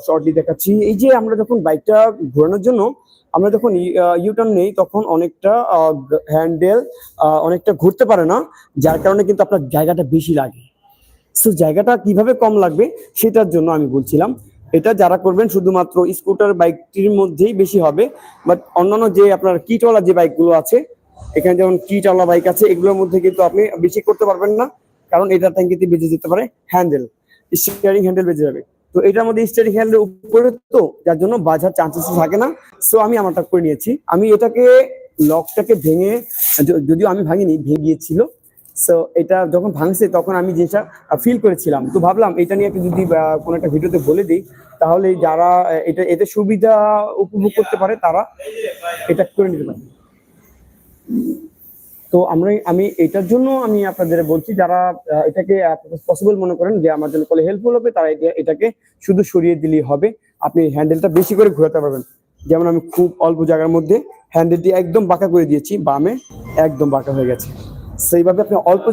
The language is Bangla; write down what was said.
শর্টলি দেখাচ্ছি। এই যে আমরা যখন বাইকটা ঘোরানোর জন্য আমরা যখন ইউটার্ন নেই তখন অনেকটা হ্যান্ডেল অনেকটা ঘুরতে পারে না, যার কারণে কিন্তু আপনার জায়গাটা বেশি লাগে। সো জায়গাটা কিভাবে কম লাগবে সেটার জন্য আমি বলছিলাম, এটা যারা করবেন শুধুমাত্র স্কুটার বাইকটির মধ্যেই বেশি হবে। বাট অন্যান্য যে আপনার কিটওয়ালা যে বাইকগুলো আছে, এখানে যেমন কিটওয়ালা বাইক আছে, এগুলোর মধ্যে কিন্তু আপনি বেশি করতে পারবেন না, কারণ এটার ট্যাঙ্কিতে বেজে যেতে পারে হ্যান্ডেল, স্টিয়ারিং হ্যান্ডেল বেজে যাবে। তো এটার মধ্যে স্টিয়ারিং হ্যান্ডেল উপরে, তো যার জন্য বাজার চান্সেস থাকে না। সো আমি আমারটা করে নিয়েছি। আমি এটাকে লকটাকে ভেঙে, যদিও আমি ভাঙিনি, ভেঙে গিয়েছিল। সো এটা যখন ভাঙছে তখন আমি জিনিসটা ফিল করেছিলাম, তো ভাবলাম এটা নিয়ে একটু যদি কোনো একটা ভিডিওতে বলে দিই, তাহলে যারা এতে সুবিধা উপভোগ করতে পারে তারা এটা করে নিতে পারে। তো আমি এটার জন্য আমি আপনাদের বলছি, যারা এটাকে পসিবল মনে করেন যে আমার জন্য হেল্পফুল হবে, তারা এটাকে শুধু সরিয়ে দিলেই হবে। আপনি হ্যান্ডেলটা বেশি করে ঘোরাতে পারবেন। যেমন আমি খুব অল্প জায়গার মধ্যে হ্যান্ডেলটি একদম বাঁকা করে দিয়েছি, বামে একদম বাঁকা হয়ে গেছে। সেইভাবে আপনি অল্প